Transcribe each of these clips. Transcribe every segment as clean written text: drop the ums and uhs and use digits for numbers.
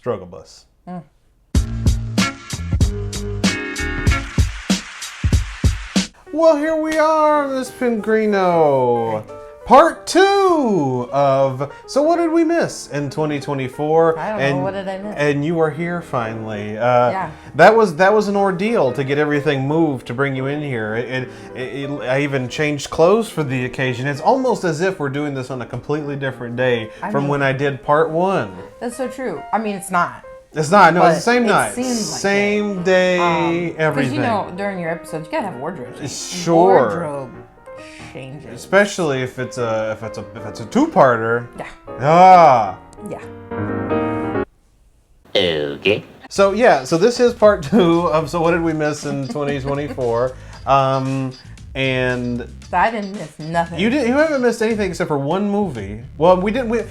Struggle Bus. Well, here we are, Miss Pengrino. Part 2 of So What Did We Miss in 2024? I don't know, what did I miss? And you are here finally. Yeah. That was an ordeal to get everything moved to bring you in here. I even changed clothes for the occasion. It's almost as if we're doing this on a completely different day from when I did part 1. That's so true. I mean, it's not. It's not. No, it's the same night. Seems like same day, everything. Because, during your episodes, you gotta have wardrobe changes. Sure. Wardrobe changes. Especially if it's a two-parter. Yeah. Ah. Yeah. Okay. So this is part 2 of So What Did We Miss in 2024? And I didn't miss nothing. You haven't missed anything except for one movie. Well, we didn't.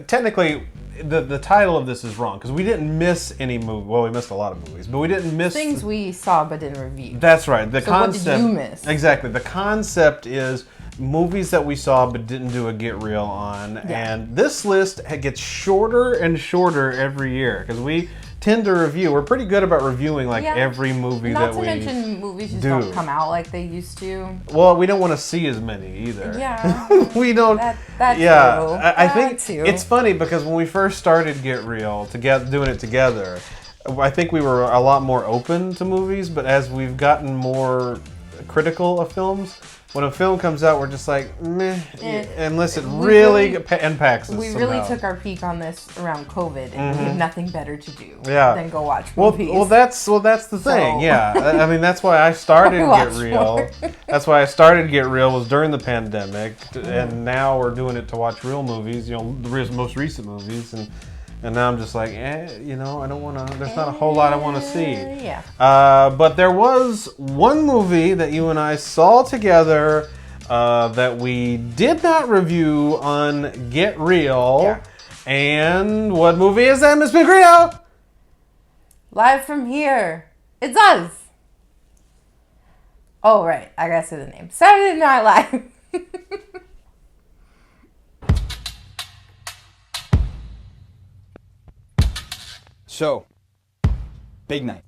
Technically, the title of this is wrong because we didn't miss any movie. Well, we missed a lot of movies, but we didn't miss things we saw but didn't review. That's right. The so concept. What did you miss? Exactly. The concept is movies that we saw but didn't do a get real on, and this list gets shorter and shorter every year because we tend to review. We're pretty good about reviewing every movie that we do. Not to mention movies just don't come out like they used to. Well, we don't want to see as many either. Yeah. We don't. That's true. I think it's funny because when we first started Get Real, doing it together, I think we were a lot more open to movies, but as we've gotten more critical of films, when a film comes out, we're just like, meh, unless it really impacts us We somehow. really took our peak on this around COVID, and we had nothing better to do than go watch movies. Well, that's the thing. Yeah, I mean that's why I started Get Real. That's why I started Get Real was during the pandemic, and now we're doing it to watch real movies. The most recent movies, and now I'm just like, I don't want to. There's not a whole lot I want to see. Yeah. But there was one movie that you and I saw together that we did not review on Get Real. Yeah. And what movie is that, Miss Pengrino? Live from Here. It's us. Oh, right. I gotta say the name. Saturday Night Live. So, big night.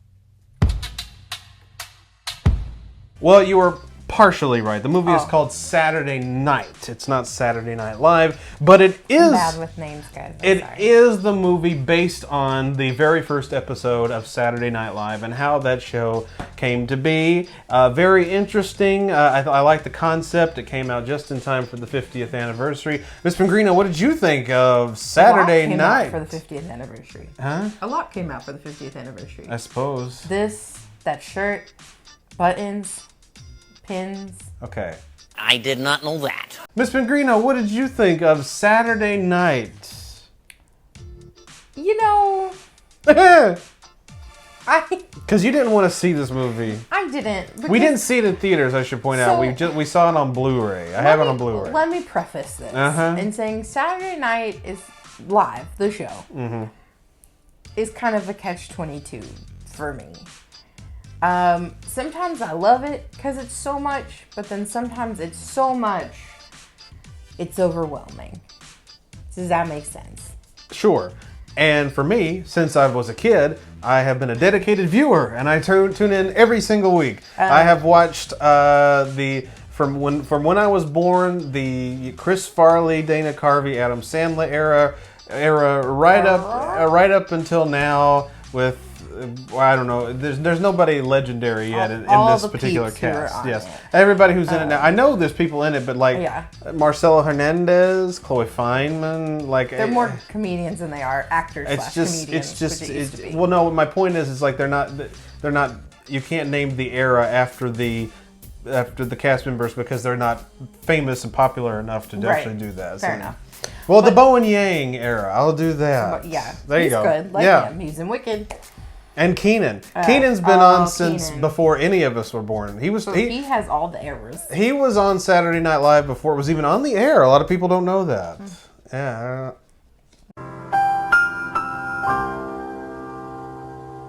Well, you were partially right. The movie is called Saturday Night. It's not Saturday Night Live, but it is. I'm bad with names, guys. It is the movie based on the very first episode of Saturday Night Live and how that show came to be. Very interesting. I like the concept. It came out just in time for the 50th anniversary. Miss Pengrino, what did you think of Saturday Night? A lot came out for the 50th anniversary. Huh? A lot came out for the 50th anniversary. I suppose. That shirt, buttons, pins. Okay. I did not know that. Miss Pengrino, what did you think of Saturday Night? Because you didn't want to see this movie. I didn't. We didn't see it in theaters, I should point out. We saw it on Blu-ray. I have it on Blu-ray. Let me preface this in saying Saturday Night is live, the show, is kind of a catch-22 for me. Sometimes I love it because it's so much, but then sometimes it's so much, it's overwhelming. Does that make sense? Sure. And for me, since I was a kid, I have been a dedicated viewer, and I tune in every single week. I have watched from when I was born, the Chris Farley, Dana Carvey, Adam Sandler era right up until now with. I don't know. There's nobody legendary yet in this particular cast. Yes, everybody who's in it now. I know there's people in it, but Marcelo Hernandez, Chloe Fineman, they're more comedians than they are actors. Well, no. My point is like they're not. You can't name the era after the cast members because they're not famous and popular enough to definitely do that. Fair enough. Well, the Bowen Yang era, I'll do that. There you go. He's good. Like him. He's in Wicked. And Keenan. Keenan's been on since before any of us were born. He has all the eras. He was on Saturday Night Live before it was even on the air. A lot of people don't know that. Yeah.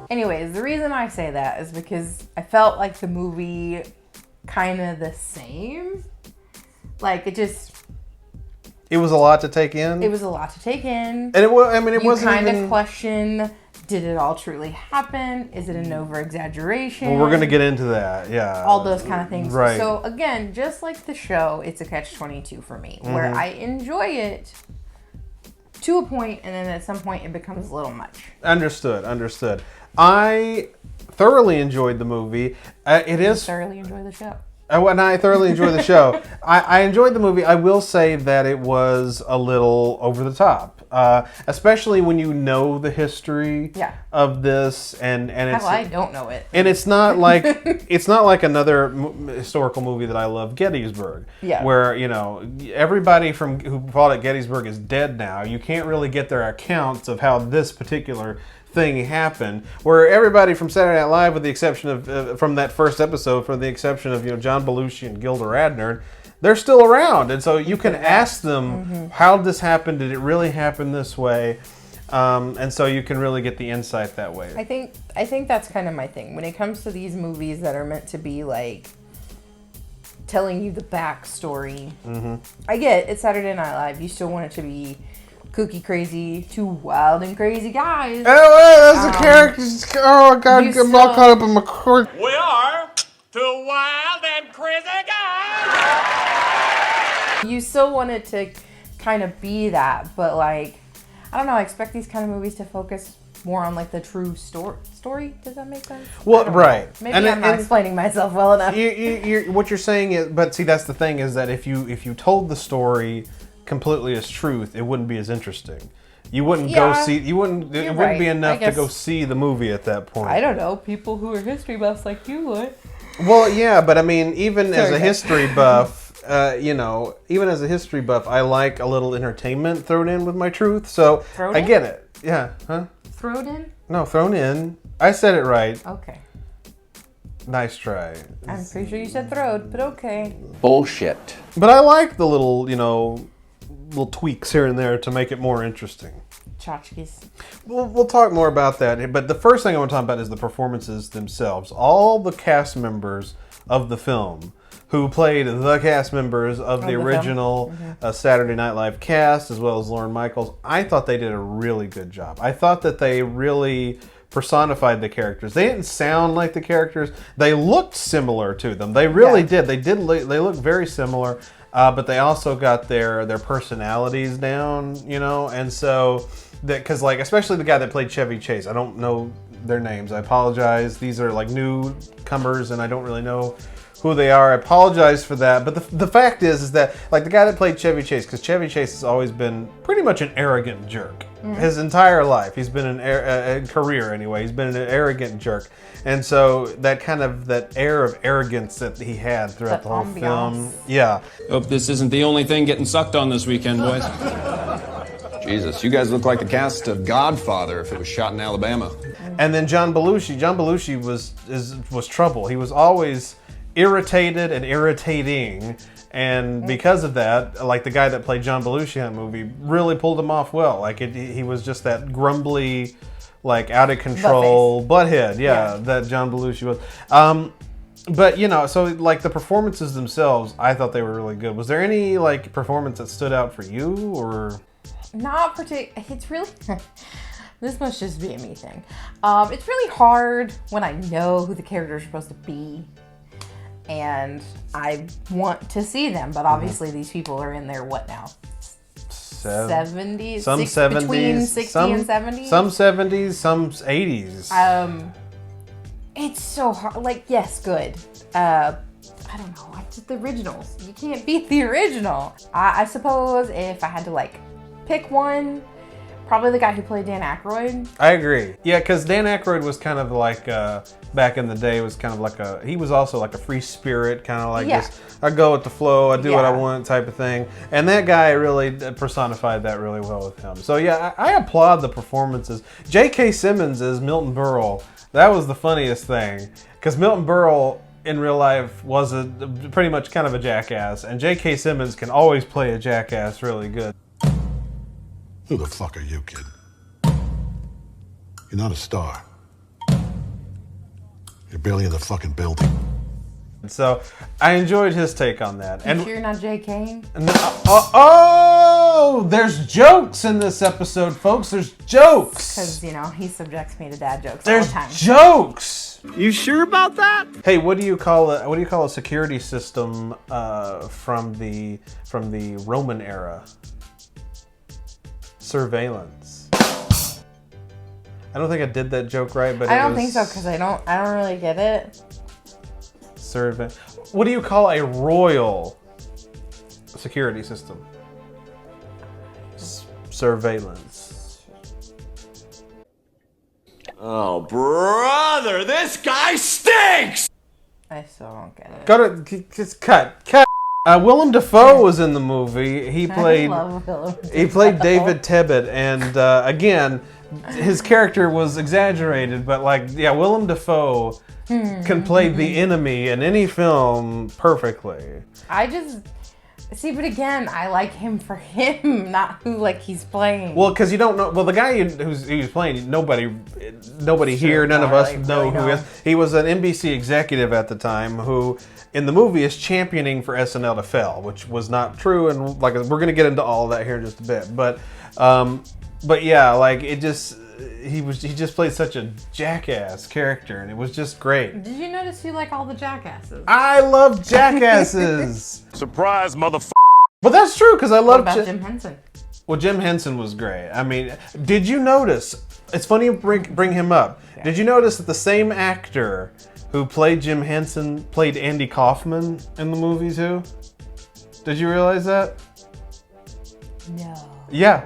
Anyways, the reason I say that is because I felt like the movie kind of the same. Like it was a lot to take in. It was a lot to take in. And it wasn't kind even of question Did it all truly happen? Is it an over-exaggeration? Well, we're going to get into that, yeah. All those kind of things. Right. So, again, just like the show, it's a catch-22 for me, where I enjoy it to a point, and then at some point it becomes a little much. Understood. I thoroughly enjoyed the movie. Thoroughly enjoy the show. And I thoroughly enjoy the show. I enjoyed the movie. I will say that it was a little over the top, especially when you know the history of this, and it's. I don't know it. And it's not like another historical movie that I love, Gettysburg. Yeah. Where everybody who fought at Gettysburg is dead now. You can't really get their accounts of how this particular thing happened, where everybody from Saturday Night Live, with the exception of from that first episode, for the exception of John Belushi and Gilda Radner, they're still around, and so you can ask them how this happened. Did it really happen this way? And so you can really get the insight that way. I think that's kind of my thing when it comes to these movies that are meant to be like telling you the backstory. I get it's Saturday Night Live. You still want it to be kooky crazy, two wild and crazy guys. Oh, that's the characters. Oh, God, I'm all caught up in my court. We are two wild and crazy guys. You still want it to kind of be that, but like, I don't know, I expect these kind of movies to focus more on like the true story. Does that make sense? Well, right. Maybe I'm not explaining myself well enough. What you're saying is, but see, that's the thing, is that if you told the story completely as truth, it wouldn't be as interesting. You wouldn't go see. It wouldn't be enough to go see the movie at that point. I don't know. People who are history buffs like you would. Well, yeah, but I mean, even as a history buff, even as a history buff, I like a little entertainment thrown in with my truth. So I get it. Yeah, huh? Thrown in? No, thrown in. I said it right. Okay. Nice try. I'm pretty sure you said throwed, but okay. Bullshit. But I like the little, little tweaks here and there to make it more interesting. Tchotchkes. We'll talk more about that, but the first thing I want to talk about is the performances themselves. All the cast members of the film who played the cast members of the original Saturday Night Live cast, as well as Lorne Michaels, I thought they did a really good job. I thought that they really personified the characters. They didn't sound like the characters. They looked similar to them. They really did. They looked very similar. But they also got their personalities down, and so that, because like especially the guy that played Chevy Chase, I don't know their names. I apologize. These are like newcomers, and I don't really know who they are. I apologize for that. But the fact is that like the guy that played Chevy Chase, because Chevy Chase has always been pretty much an arrogant jerk. His entire life, he's been career anyway. He's been an arrogant jerk, and so that air of arrogance that he had throughout the whole film. Yeah. Hope this isn't the only thing getting sucked on this weekend, boys. Jesus, you guys look like the cast of Godfather if it was shot in Alabama. And then John Belushi was trouble. He was always irritated and irritating. And because of that, like the guy that played John Belushi in that movie really pulled him off well. Like he was just that grumbly, like out of control butthead. Yeah, that John Belushi was. But so like the performances themselves, I thought they were really good. Was there any like performance that stood out for you, or? Not particularly. It's really. This must just be a me thing. It's really hard when I know who the characters are supposed to be. And I want to see them, but obviously these people are in their what now? 70s? Some 70s. Between 60 and 70s? Some 70s, some 80s. It's so hard. Like, yes, good. I don't know. Just the originals. You can't beat the original. I suppose if I had to, like, pick one, probably the guy who played Dan Aykroyd. I agree. Yeah, because Dan Aykroyd was kind of like, back in the day, was kind of like he was also like a free spirit, kind of like this, I go with the flow, I do what I want type of thing. And that guy really personified that really well with him. So yeah, I applaud the performances. J.K. Simmons as Milton Berle, that was the funniest thing. Because Milton Berle in real life was pretty much kind of a jackass. And J.K. Simmons can always play a jackass really good. Who the fuck are you, kid? You're not a star. You're barely in the fucking building. So I enjoyed his take on that. And you're not J.K.? No, oh, Oh, there's jokes in this episode, folks. There's jokes. Because, you know, he subjects me to dad jokes all There's the time. jokes. You sure about that? Hey, what do you call a security system from the Roman era? Surveillance. I don't think I did that joke right, but I don't think so, because I don't really get it. What do you call a royal security system? Surveillance. Oh, brother, this guy stinks! I still don't get it. Go to just cut. Willem Dafoe was in the movie. He played David Tebbutt, and again, his character was exaggerated, but Willem Dafoe can play the enemy in any film perfectly. See, but again, I like him for him, not who he's playing. Well, because you don't know. Well, the guy who's playing, nobody here, none of us know who he is. He was an NBC executive at the time who, in the movie, is championing for SNL to fail, which was not true. And we're going to get into all of that here in just a bit. But yeah, he just played such a jackass character, and it was just great. Did you notice you like all the jackasses? I love jackasses. Surprise, motherfucker. But that's true, because I love Jim Henson? Well, Jim Henson was great. I mean, did you notice? It's funny you bring him up. Yeah. Did you notice that the same actor who played Jim Henson played Andy Kaufman in the movie too? Did you realize that? No. Yeah,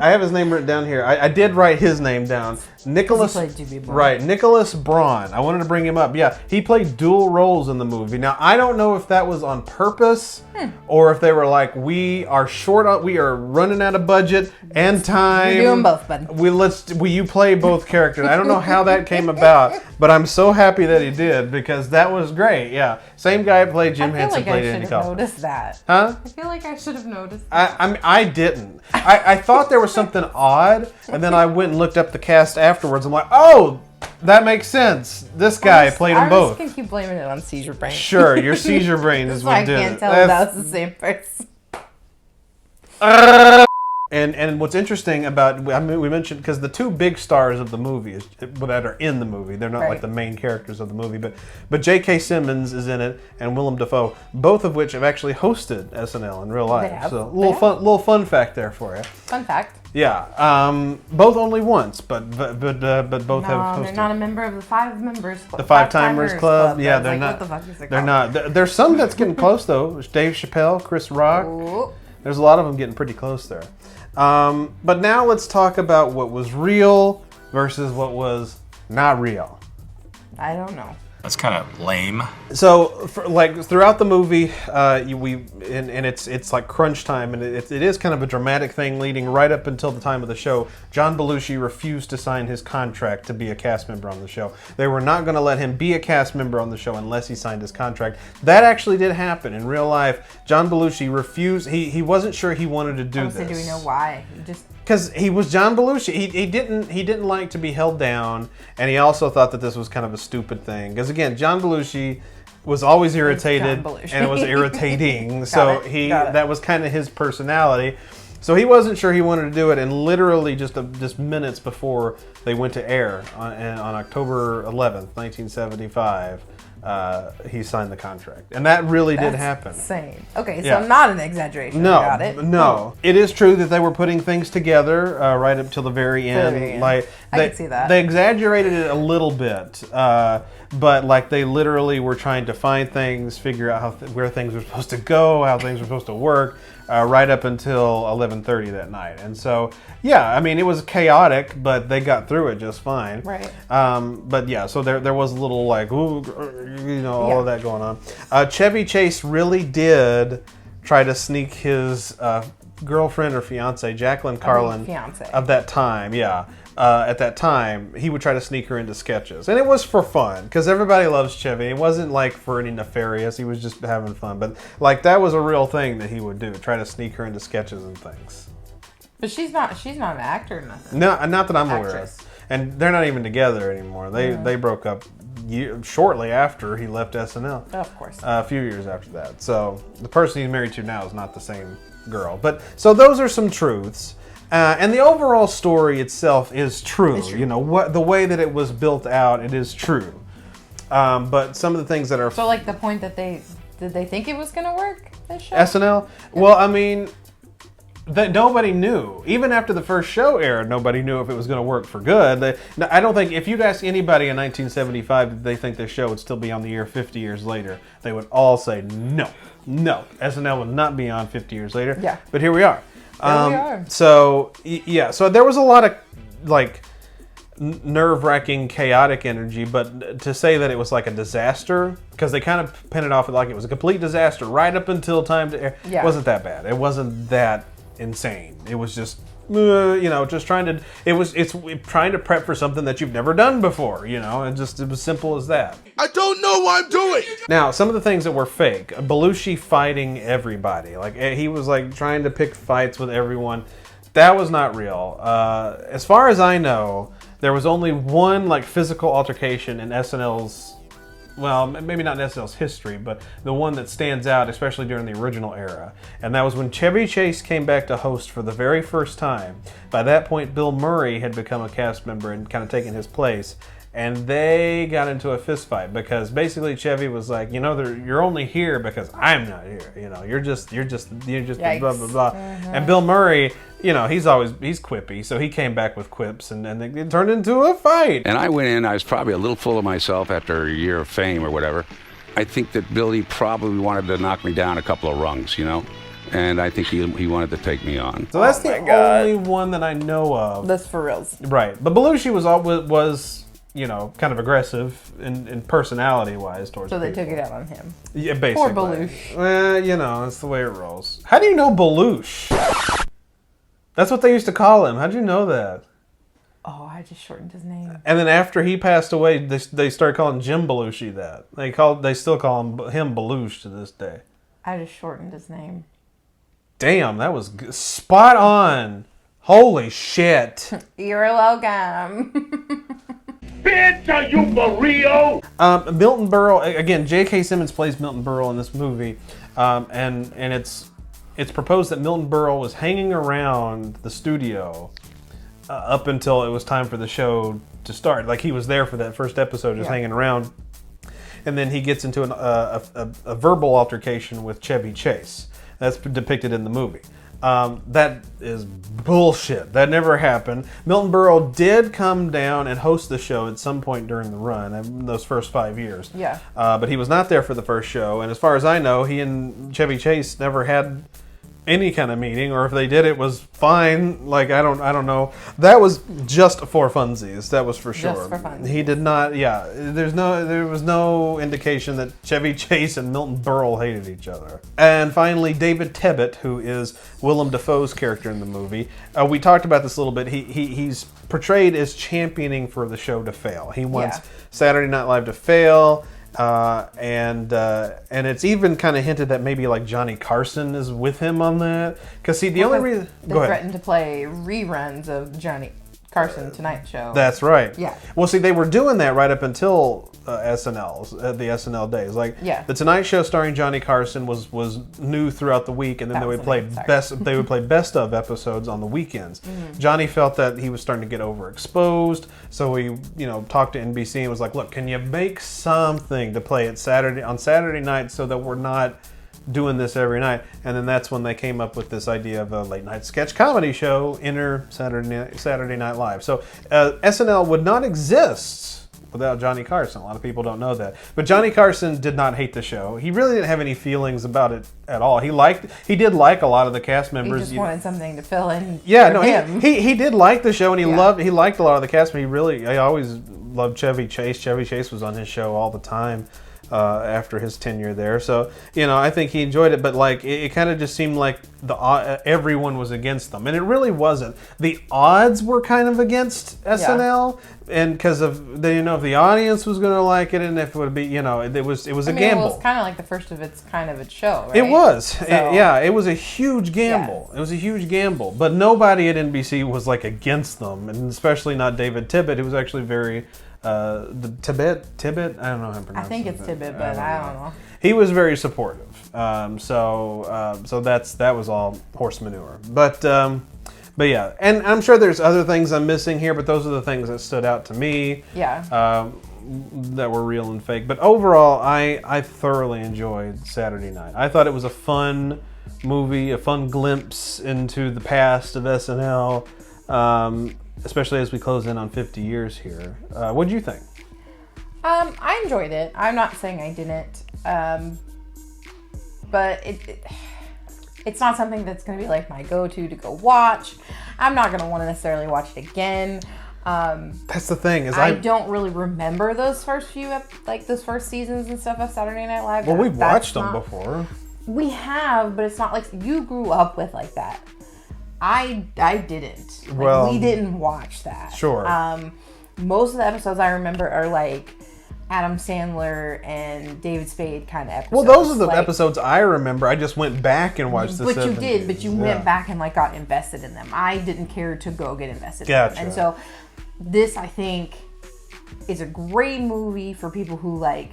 I have his name written down here. I did write his name down. Nicholas. He played Jimmy Braun. Right, Nicholas Braun. I wanted to bring him up. Yeah, he played dual roles in the movie. Now I don't know if that was on purpose or if they were like, we are running out of budget and time. You're doing both, bud. Will you play both characters? I don't know how that came about, but I'm so happy that he did because that was great. Yeah, same guy played Jim Henson, played Andy Kaufman. I should have noticed that. Huh? I feel like I should have noticed that. I didn't. I thought there was something odd, and then I went and looked up the cast afterwards. I'm like, oh, that makes sense. This guy played them both. I'm just going to keep blaming it on seizure brain. Sure, your seizure brain is what did it. I can't tell if that was the same person. And what's interesting about, we mentioned, because the two big stars of the movie that are in the movie, they're not like the main characters of the movie, but J.K. Simmons is in it and Willem Dafoe, both of which have actually hosted SNL in real life. They have. So little fun fact there for you. Fun fact. Yeah, both only once, but both have hosted. They're not a member of the Five Members Club. The Five Timers Club. Yeah, they're not. What the fuck is it they're called? not. There's some that's getting close though. There's Dave Chappelle, Chris Rock. Ooh. There's a lot of them getting pretty close there. But now let's talk about what was real versus what was not real. I don't know. That's kind of lame. So, throughout the movie, it's like crunch time, and it is kind of a dramatic thing leading right up until the time of the show. John Belushi refused to sign his contract to be a cast member on the show. They were not going to let him be a cast member on the show unless he signed his contract. That actually did happen in real life. John Belushi refused. He wasn't sure he wanted to do this. Do we know why? Because he was John Belushi. He didn't like to be held down, and he also thought that this was kind of a stupid thing. Because again, John Belushi was always irritated, and it was irritating. So that was kind of his personality. So he wasn't sure he wanted to do it, and literally just minutes before they went to air on October 11th, 1975. He signed the contract, and that really did happen. Insane. Okay, so not an exaggeration. No, Got it. No. It is true that they were putting things together right up till the very end. I can see that. They exaggerated it a little bit, but they literally were trying to find things, figure out where things were supposed to go, how things were supposed to work. Right up until 11:30 that night, and so it was chaotic, but they got through it just fine. Right. But yeah, so there was a little all of that going on. Chevy Chase really did try to sneak his girlfriend or fiance, Jacqueline Carlin, of that time. Yeah. At that time, he would try to sneak her into sketches. And it was for fun, because everybody loves Chevy. It wasn't for any nefarious. He was just having fun. But that was a real thing that he would do, try to sneak her into sketches and things. But she's not an actor or nothing. No, not that I'm aware of. And they're not even together anymore. They broke up shortly after he left SNL. Oh, of course. A few years after that. So the person he's married to now is not the same girl. But so those are some truths. And the overall story itself is true. You know, the way that it was built out, it is true. But some of the things that are... So, like, the point that did they think it was going to work, this show? SNL? Well, I mean, that nobody knew. Even after the first show aired, nobody knew if it was going to work for good. I don't think, if you'd ask anybody in 1975, did they think this show would still be on the air 50 years later, they would all say, no, SNL would not be on 50 years later. Yeah. But here we are. Here we are. So, yeah, so there was a lot of, like, nerve-wracking, chaotic energy, but to say that it was like a disaster, because they kind of pinned it off like it was a complete disaster right up until time to air, wasn't that bad. It wasn't that insane. It was just, just trying to, it's trying to prep for something that you've never done before, and it was simple as that. I don't know what I'm doing. Now, some of the things that were fake, Belushi fighting everybody, like he was like trying to pick fights with everyone, that was not real. As far as I know, there was only one like physical altercation in SNL's, well, maybe not in SNL's history, but the one that stands out, especially during the original era. And that was when Chevy Chase came back to host for the very first time. By that point, Bill Murray had become a cast member and kind of taken his place. And they got into a fist fight because basically Chevy was like, you're only here because I'm not here. You're just Yikes. blah, blah, blah. And Bill Murray, he's quippy. So he came back with quips and it turned into a fight. And I went in, I was probably a little full of myself after a year of fame or whatever. I think that Billy probably wanted to knock me down a couple of rungs, and I think he wanted to take me on. So that's the only one that I know of. That's for reals. Right. But Belushi was kind of aggressive in personality-wise towards So they people. took it out on him. Yeah, basically. Poor Belushi. Well, that's the way it rolls. How do you know Belushi? That's what they used to call him. How'd you know that? Oh, I just shortened his name. And then after he passed away, they started calling Jim Belushi that. They still call him Belushi to this day. I just shortened his name. Damn, that was spot on. Holy shit. You're welcome. Bitch, are you for real? Milton Berle, again, J.K. Simmons plays Milton Berle in this movie, and it's proposed that Milton Berle was hanging around the studio up until it was time for the show to start. Like, he was there for that first episode, just hanging around, and then he gets into a verbal altercation with Chevy Chase. That's depicted in the movie. That is bullshit. That never happened. Milton Berle did come down and host the show at some point during the run, in those first 5 years. Yeah. But he was not there for the first show, and as far as I know, he and Chevy Chase never had any kind of meeting, or if they did, it was fine. Like, I don't know. That was just for funsies. That was for sure. Just for funsies. He did not. Yeah. There was no indication that Chevy Chase and Milton Berle hated each other. And finally, David Tebbutt, who is Willem Dafoe's character in the movie. We talked about this a little bit. He's portrayed as championing for the show to fail. He wants Saturday Night Live to fail. And it's even kind of hinted that maybe like Johnny Carson is with him on that. Because see, the only reason they threatened to play reruns of Johnny Carson Tonight Show. That's right. Yeah. Well, see, they were doing that right up until SNL's the SNL days. Like, the Tonight Show starring Johnny Carson was new throughout the week, and then they would play best of episodes on the weekends. Mm-hmm. Johnny felt that he was starting to get overexposed, so he talked to NBC and was like, "Look, can you make something to play on Saturday night so that we're not doing this every night?" And then that's when they came up with this idea of a late night sketch comedy show, Enter Saturday Night Live. So SNL would not exist without Johnny Carson. A lot of people don't know that. But Johnny Carson did not hate the show. He really didn't have any feelings about it at all. He did like a lot of the cast members. He just wanted something to fill in. Him. He did like the show, and he liked a lot of the cast, but he always loved Chevy Chase. Chevy Chase was on his show all the time. After his tenure there, so I think he enjoyed it, but like it kind of just seemed like everyone was against them, and it really wasn't. The odds were kind of against SNL, and because of if the audience was going to like it, and if it would be, it was a gamble. It was kind of like the first of its kind of its show, right? It was, it was a huge gamble. It was a huge gamble, but nobody at NBC was like against them, and especially not David Tebbutt, who was actually very the Tibbet. I don't know how to pronounce it. I think it's Tibbet, but I don't know. He was very supportive. So that was all horse manure. But yeah, and I'm sure there's other things I'm missing here, but those are the things that stood out to me. Yeah. That were real and fake. But overall, I thoroughly enjoyed Saturday Night. I thought it was a fun movie, a fun glimpse into the past of SNL, especially as we close in on 50 years here. What did you think? I enjoyed it. I'm not saying I didn't. But it's not something that's going to be like my go-to to go watch. I'm not going to want to necessarily watch it again. That's the thing is I don't really remember those first few those first seasons and stuff of Saturday Night Live. Well, we've watched them before. We have, but it's not like you grew up with like that. I didn't. Like, we didn't watch that. Sure. Most of the episodes I remember are like Adam Sandler and David Spade kind of episodes. Well, those are the episodes I remember. I just went back and watched the 70s. But you did. But you went back and like got invested in them. I didn't care to go get invested in them. And so this, I think, is a great movie for people who like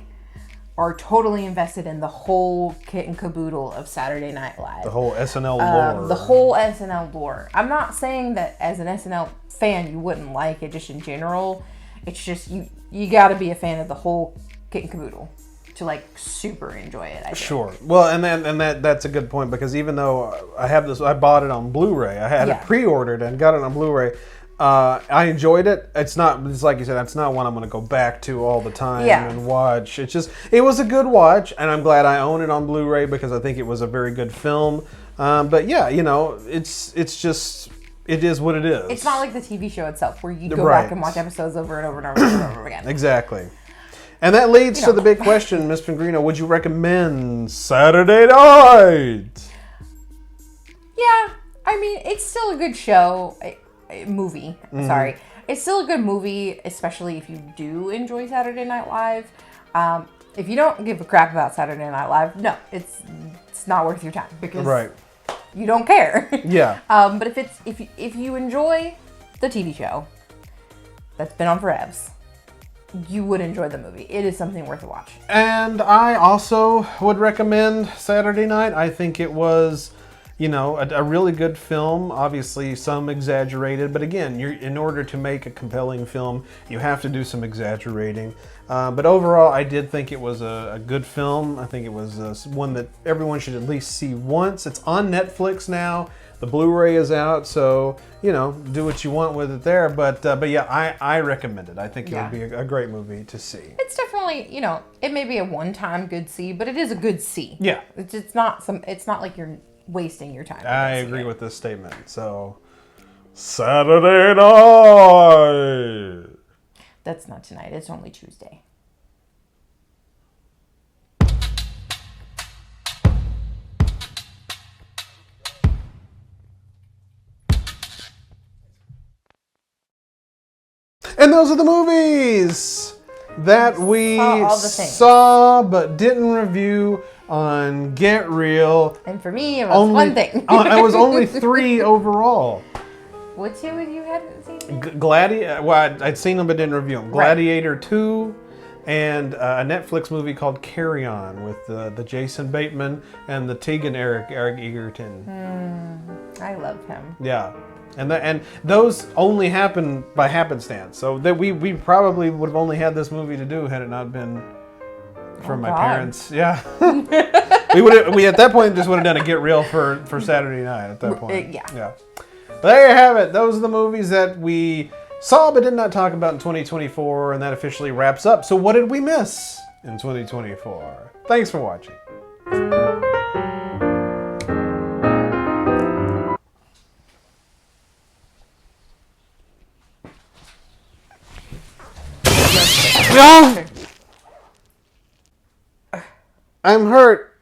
are totally invested in the whole kit and caboodle of Saturday Night Live. The whole SNL lore. The whole SNL lore. I'm not saying that as an SNL fan you wouldn't like it just in general. It's just you got to be a fan of the whole kit and caboodle to like super enjoy it. I think. Sure. Well, and that's a good point because even though I bought it on Blu-ray. I had it pre-ordered and got it on Blu-ray. I enjoyed it. It's like you said, it's not one I'm going to go back to all the time and watch. It was a good watch, and I'm glad I own it on Blu-ray because I think it was a very good film. But yeah, it's just, it is what it is. It's not like the TV show itself where you go back and watch episodes over and over and over and over again. Exactly. And that leads to the big question, Miss Pengrino, would you recommend Saturday Night? Yeah, I mean, it's still a good show. Movie. Sorry. It's still a good movie, especially if you do enjoy Saturday Night Live. If you don't give a crap about Saturday Night Live, no, it's not worth your time because you don't care. Yeah. But if you enjoy the TV show that's been on for evs, you would enjoy the movie. It is something worth a watch. And I also would recommend Saturday Night. I think it was a really good film, obviously some exaggerated, but again, in order to make a compelling film, you have to do some exaggerating. But overall, I did think it was a good film. I think it was one that everyone should at least see once. It's on Netflix now. The Blu-ray is out, so, do what you want with it there. But yeah, I recommend it. I think it would be a great movie to see. It's definitely, it may be a one-time good see, but it is a good see. Yeah. It's not like you're wasting your time. I agree with this statement. So, Saturday Night. That's not tonight. It's only Tuesday. And those are the movies that we saw but didn't review on Get Real. And for me, it was one thing. It was only 3 overall. What 2 you hadn't seen? Gladiator. Well, I'd seen them but didn't review them. Gladiator 2 and a Netflix movie called Carry On with the Jason Bateman and the Tegan Eric Egerton. I love him. Yeah. And those only happen by happenstance. So that we probably would have only had this movie to do had it not been for my parents. Yeah. we at that point just would have done a Get Real for Saturday Night at that point. Yeah. But there you have it. Those are the movies that we saw but did not talk about in 2024, and that officially wraps up. So what did we miss in 2024? Thanks for watching. I'm hurt.